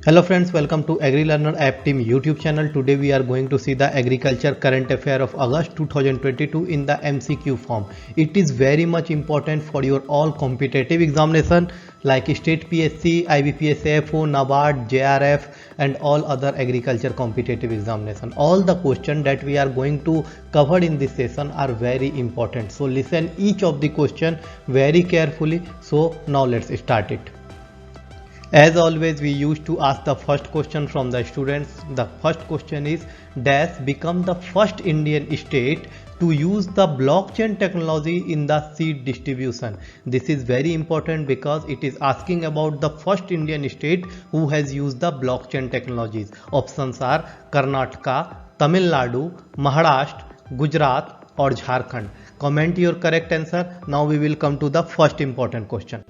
Hello friends, welcome to AgriLearner App Team YouTube channel. Today we are going to see the agriculture current affair of August 2022 in the MCQ form. It is very much important for your all competitive examination like State PSC, IBPS AFO, NABARD, JRF and all other agriculture competitive examination. All the questions that we are going to cover in this session are very important. So listen each of the question very carefully. So now let's start it. As always, we used to ask the first question from the students. The first question is, Dash become the first Indian state to use the blockchain technology in the seed distribution. This is very important because it is asking about the first Indian state who has used the blockchain technologies. Options are Karnataka, Tamil Nadu, Maharashtra, Gujarat or Jharkhand. Comment your correct answer. Now we will come to the first important question.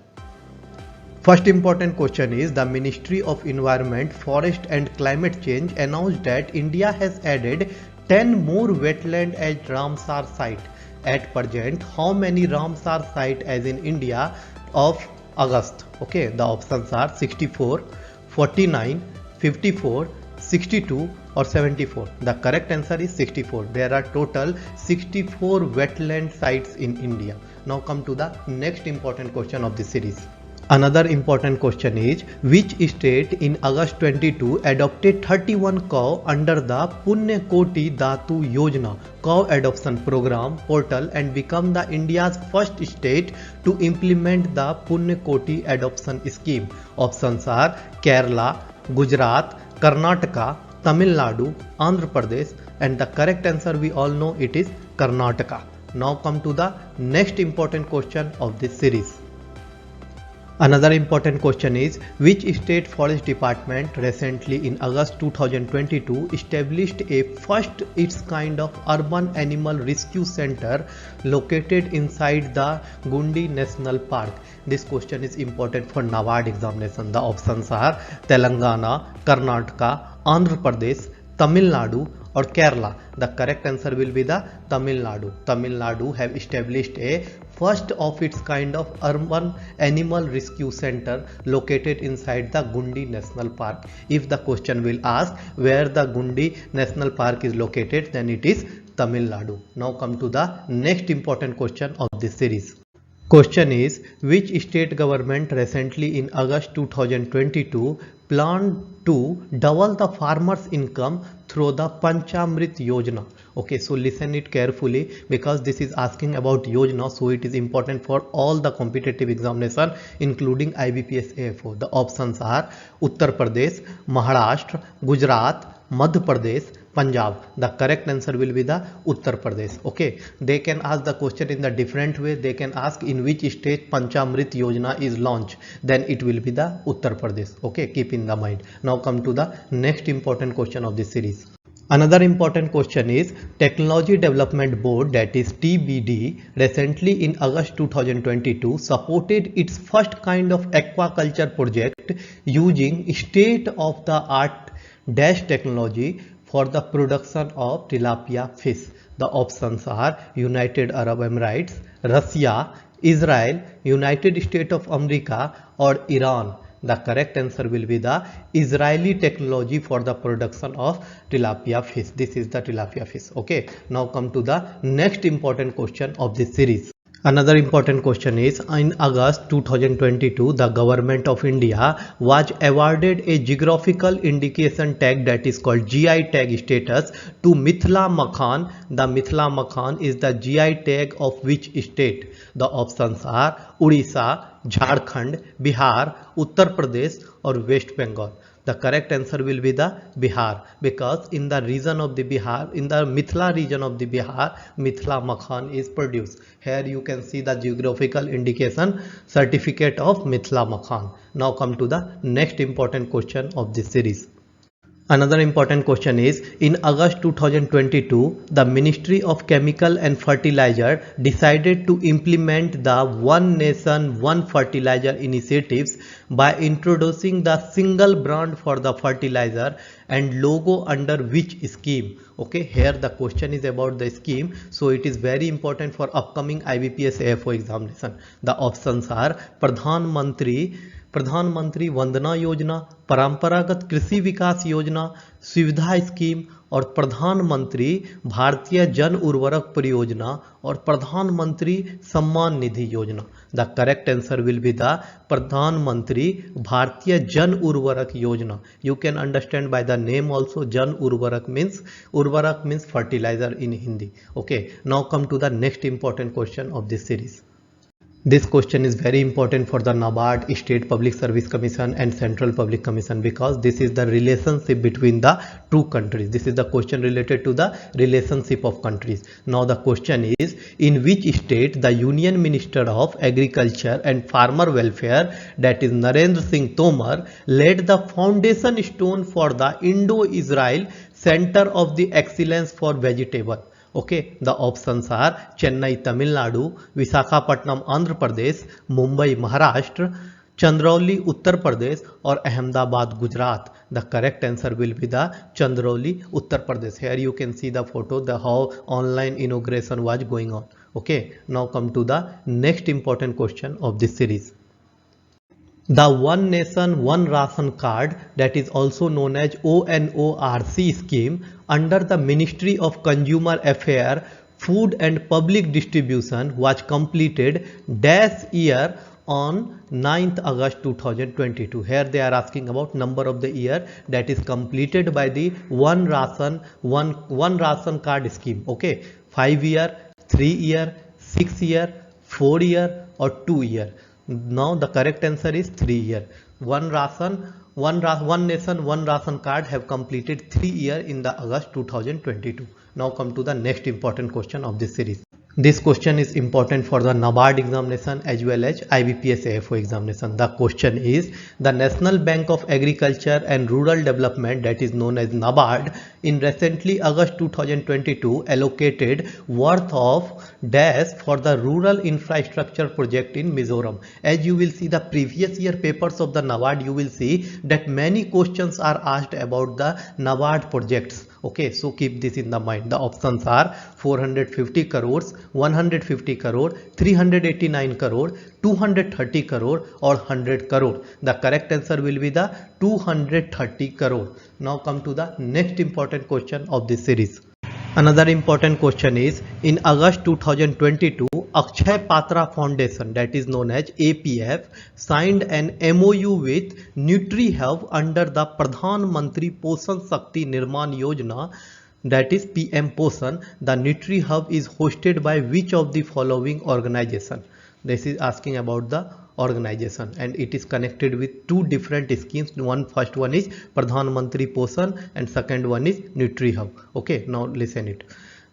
First important question is, the Ministry of Environment, Forest and Climate Change announced that India has added 10 more wetland as Ramsar site. At present, how many Ramsar site as in India of August? Okay, the options are 64, 49, 54, 62 or 74. The correct answer is 64. There are total 64 wetland sites in India. Now come to the next important question of this series. Another important question is, which state in August 22 adopted 31 cow under the Punya Koti Datu Yojana cow adoption program portal and become the India's first state to implement the Punya Koti adoption scheme? Options are Kerala, Gujarat, Karnataka, Tamil Nadu, Andhra Pradesh and the correct answer we all know it is Karnataka. Now come to the next important question of this series. Another important question is, which state forest department recently in August 2022 established a first its kind of urban animal rescue center located inside the Gundi National Park? This question is important for NABARD examination. The options are Telangana, Karnataka, Andhra Pradesh, Tamil Nadu or Kerala. The correct answer will be the Tamil Nadu. Tamil Nadu have established a first of its kind of urban animal rescue center located inside the Gundi National Park. If the question will ask where the Gundi National Park is located, then it is Tamil Nadu. Now come to the next important question of this series. Question is, which state government recently in August 2022 planned to double the farmers' income through the Panchamrit Yojana? Okay, so listen it carefully because this is asking about Yojana, so it is important for all the competitive examination including IBPS AFO. The options are Uttar Pradesh, Maharashtra, Gujarat, Madhya Pradesh, Punjab. The correct answer will be the Uttar Pradesh. Okay, they can ask the question in the different way. They can ask in which state Panchamrit Yojana is launched, then it will be the Uttar Pradesh. Okay, keep in the mind. Now come to the next important question of this series. Another important question is, Technology Development Board, that is TBD, recently in August 2022 supported its first kind of aquaculture project using state-of-the-art dash technology for the production of tilapia fish. The options are United Arab Emirates, Russia, Israel, United States of America or Iran. The correct answer will be the Israeli technology for the production of tilapia fish. This is the tilapia fish. Okay, now come to the next important question of this series. Another important question is, in August 2022, the government of India was awarded a geographical indication tag that is called GI tag status to Mithila Makhan. The Mithila Makhan is the GI tag of which state? The options are Odisha, Jharkhand, Bihar, Uttar Pradesh or West Bengal. The correct answer will be the Bihar because in the region of the Bihar, in the Mithila region of the Bihar, Mithila Makhan is produced. Here you can see the geographical indication certificate of Mithila Makhan. Now come to the next important question of this series. Another important question is, in August 2022, the Ministry of Chemical and Fertilizer decided to implement the One Nation, One Fertilizer initiatives by introducing the single brand for the fertilizer and logo under which scheme? Okay, here the question is about the scheme, so it is very important for upcoming IBPS AFO examination. The options are Pradhan Mantri प्रधानमंत्री वंदना योजना, परंपरागत कृषि विकास योजना, सुविधा scheme और प्रधानमंत्री भारतीय जन उर्वरक परियोजना और प्रधानमंत्री सम्मान निधि योजना। The correct answer will be the प्रधानमंत्री भारतीय जन उर्वरक योजना. You can understand by the name also, जन उर्वरक means fertilizer in Hindi. Okay, now come to the next important question of this series. This question is very important for the NABARD, State Public Service Commission and Central Public Commission, because this is the relationship between the two countries. This is the question related to the relationship of countries. Now the question is, in which state the Union Minister of Agriculture and Farmer Welfare, that is Narendra Singh Tomar, laid the foundation stone for the Indo-Israel Center of the Excellence for Vegetable? Okay, the options are Chennai, Tamil Nadu, Visakhapatnam, Andhra Pradesh, Mumbai, Maharashtra, Chandrauli, Uttar Pradesh or Ahmedabad, Gujarat. The correct answer will be the Chandrauli, Uttar Pradesh. Here you can see the photo, the how online inauguration was going on. Okay, now come to the next important question of this series. The One Nation One Ration Card, that is also known as ONORC scheme, under the Ministry of Consumer Affairs, Food and Public Distribution, was completed dash year on 9th August 2022. Here they are asking about number of the year that is completed by the one ration card scheme. Okay, 5 year, 3 year, 6 year, 4 year or 2 year. Now the correct answer is 3 year. One nation, one ration card have completed 3 year in the August 2022. Now come to the next important question of this series. This question is important for the NABARD examination as well as IBPS AFO examination. The question is, the National Bank of Agriculture and Rural Development, that is known as NABARD, in recently August 2022 allocated worth of dash for the rural infrastructure project in Mizoram. As you will see the previous year papers of the NABARD, you will see that many questions are asked about the NABARD projects. Okay, so keep this in the mind. The options are 450 crores, 150 crore, 389 crore, 230 crore or 100 crore. The correct answer will be the 230 crore. Now come to the next important question of this series. Another important question is, in August 2022, Akshay Patra Foundation, that is known as APF, signed an MOU with NutriHub under the Pradhan Mantri Poshan Shakti Nirman Yojana, that is PM Poshan. The NutriHub is hosted by which of the following organization? This is asking about the organization, and it is connected with two different schemes. First one is Pradhan Mantri Poshan and second one is NutriHub. Okay, now listen it.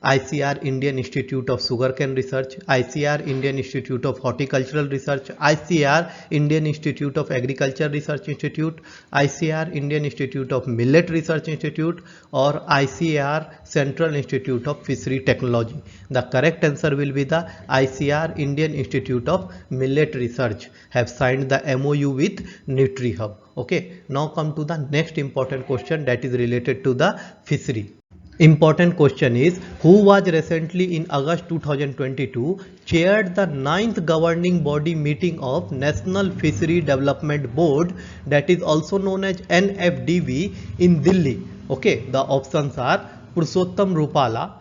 ICR Indian Institute of Sugarcane Research, ICR Indian Institute of Horticultural Research, ICR Indian Institute of Agriculture Research Institute, ICR Indian Institute of Millet Research Institute or ICR Central Institute of Fishery Technology. The correct answer will be the ICR Indian Institute of Millet Research have signed the MOU with NutriHub. Okay, now come to the next important question that is related to the fishery. Important question is, who was recently in August 2022 chaired the 9th governing body meeting of National Fishery Development Board, that is also known as NFDB, in Delhi. Okay, the options are Purushottam Rupala,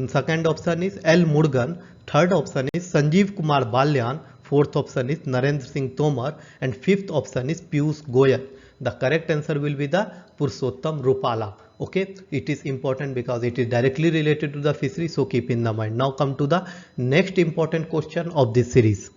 second option is L. Murugan, third option is Sanjeev Kumar Balyan, fourth option is Narendra Singh Tomar and fifth option is Piyush Goyal. The correct answer will be the Purushottam Rupala. Okay, it is important because it is directly related to the fishery, so keep in the mind. Now come to the next important question of this series.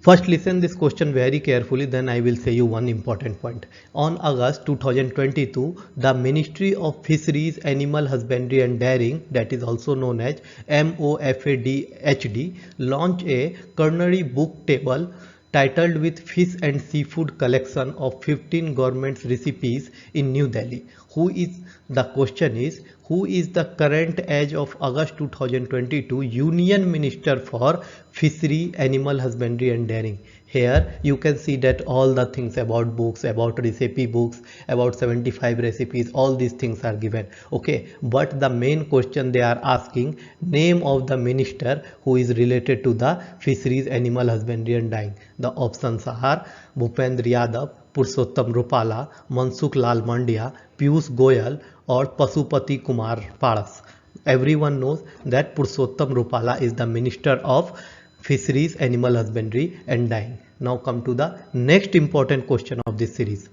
First listen this question very carefully, then I will say you one important point. On August 2022, the Ministry of Fisheries, Animal Husbandry and Dairying, that is also known as MOFADHD, launched a culinary book table titled with Fish and Seafood Collection of 15 government recipes in New Delhi. Who is the current as of August 2022 Union Minister for Fishery, Animal Husbandry and Dairying? Here you can see that all the things about books, about recipe books, about 75 recipes, all these things are given. Okay, but the main question they are asking, name of the minister who is related to the fisheries, animal husbandry and dyeing. The options are Bhupendra Yadav, Purushottam Rupala, Mansukh Lal Mandia, Piyush Goyal or Pasupati Kumar Paras. Everyone knows that Purushottam Rupala is the minister of fisheries, animal husbandry and dyeing. Now come to the next important question of this series.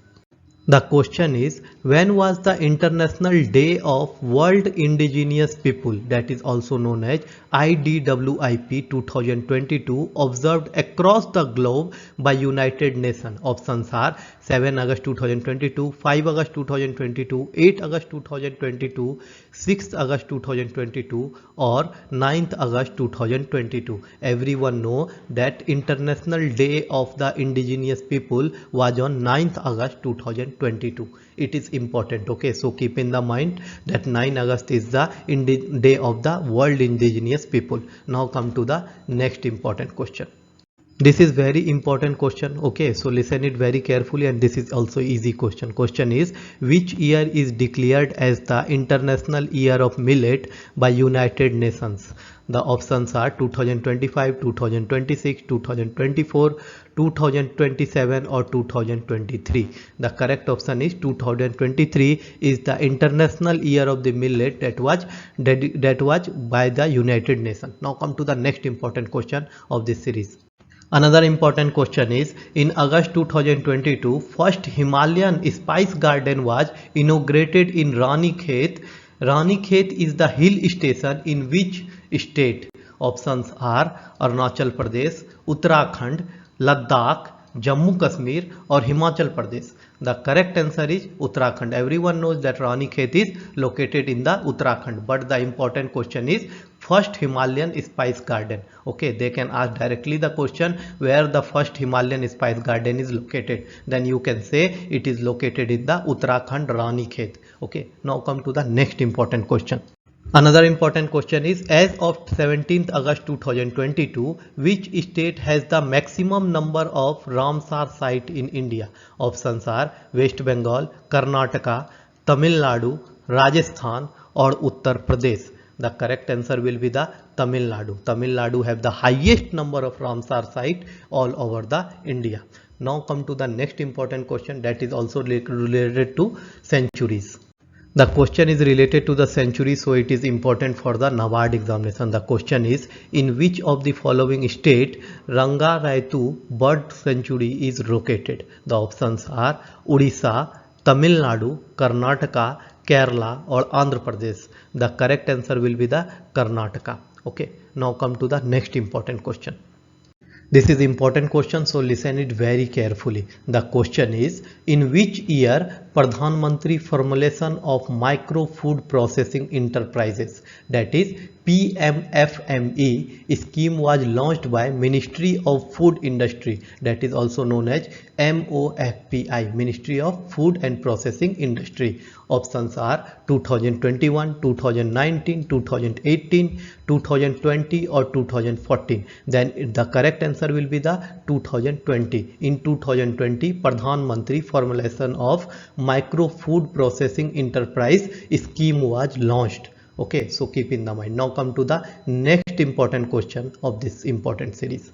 The question is, when was the International Day of World Indigenous People, that is also known as IDWIP 2022, observed across the globe by United Nations? Options are 7 August 2022, 5 August 2022, 8 August 2022, 6 August 2022 or 9th August 2022. Everyone know that International Day of the Indigenous People was on 9th August 2022. It is important. Okay, so keep in the mind that 9 August is the day of the World Indigenous People. Now come to the next important question. This is very important question. Okay, so listen it very carefully, and this is also easy question. Question is, which year is declared as the International Year of Millet by United Nations? The options are 2025, 2026, 2024, 2027 or 2023. The correct option is 2023 is the International Year of the Millet that was by the United Nations. Now come to the next important question of this series. Another important question is, in August 2022, first Himalayan Spice Garden was inaugurated in Ranikhet. Ranikhet is the hill station in which state? Options are Arunachal Pradesh, Uttarakhand, Ladakh, Jammu Kashmir or Himachal Pradesh. The correct answer is Uttarakhand. Everyone knows that Ranikhet is located in the Uttarakhand, but the important question is first Himalayan Spice Garden. Okay, they can ask directly the question where the first Himalayan Spice Garden is located. Then you can say it is located in the Uttarakhand Ranikhet. Okay, now come to the next important question. Another important question is, as of 17th August 2022, which state has the maximum number of Ramsar sites in India? Options are West Bengal, Karnataka, Tamil Nadu, Rajasthan or Uttar Pradesh. The correct answer will be the Tamil Nadu. Tamil Nadu have the highest number of Ramsar sites all over the India. Now come to the next important question that is also related to centuries. The question is related to the century, so it is important for the NABARD examination. The question is, in which of the following state Ranga Raitu Bird Sanctuary is located? The options are Odisha, Tamil Nadu, Karnataka, Kerala or Andhra Pradesh. The correct answer will be the Karnataka. Okay, now come to the next important question. This is important question, so listen it very carefully. The question is, in which year Pradhan Mantri Formulation of Micro Food Processing Enterprises, that is PMFME scheme was launched by Ministry of Food Industry, that is also known as MOFPI, Ministry of Food and Processing Industry. Options are 2021, 2019, 2018, 2020 or 2014. Then the correct answer will be the 2020. In 2020, Pradhan Mantri Formulation of Micro Food Processing Enterprise scheme was launched. Okay, so keep in the mind. Now come to the next important question of this important series.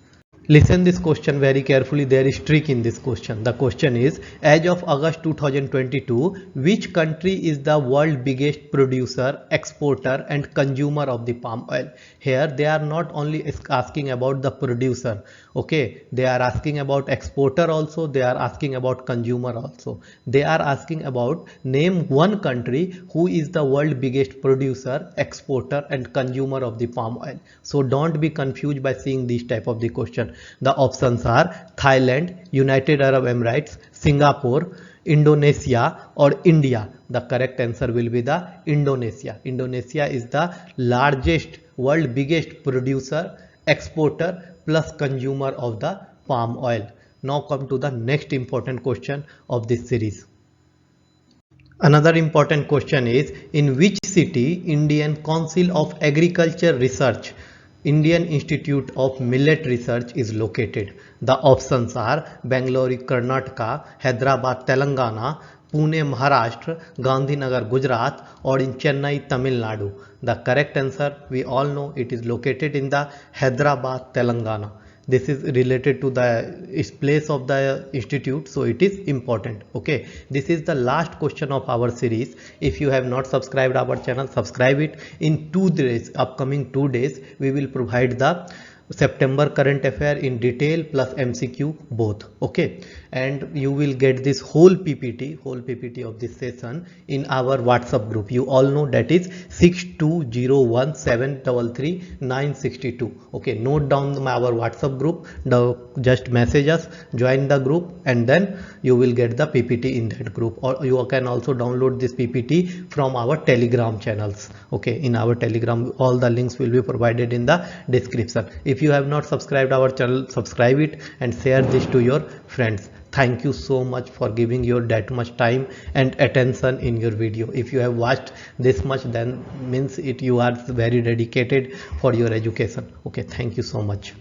Listen this question very carefully. There is trick in this question. The question is, as of August 2022, which country is the world biggest producer, exporter and consumer of the palm oil? Here they are not only asking about the producer. Okay, they are asking about exporter also, they are asking about consumer also. They are asking about name one country who is the world biggest producer, exporter and consumer of the palm oil. So don't be confused by seeing this type of the question. The options are Thailand, United Arab Emirates, Singapore, Indonesia or India. The correct answer will be the Indonesia. Indonesia is the largest, world biggest producer, exporter plus consumer of the palm oil. Now come to the next important question of this series. Another important question is, in which city Indian Council of Agriculture Research Indian Institute of Millet Research is located? The options are Bangalore, Karnataka, Hyderabad, Telangana, Pune, Maharashtra, Gandhinagar, Gujarat, or in Chennai, Tamil Nadu. The correct answer, we all know, it is located in the Hyderabad, Telangana. This is related to the place of the institute, so it is important. Okay, this is the last question of our series. If you have not subscribed our channel, subscribe it. In 2 days, upcoming 2 days, we will provide the September current affair in detail plus MCQ both. Okay, and you will get this whole PPT of this session in our WhatsApp group. You all know that is 6201733962. Okay, note down our WhatsApp group. Just message us, join the group, and then you will get the PPT in that group. Or you can also download this PPT from our Telegram channels. Okay, in our Telegram, all the links will be provided in the description. If you have not subscribed our channel, subscribe it and share this to your friends. Thank you so much for giving your that much time and attention in your video. If you have watched this much, then means it you are very dedicated for your education. Okay, thank you so much.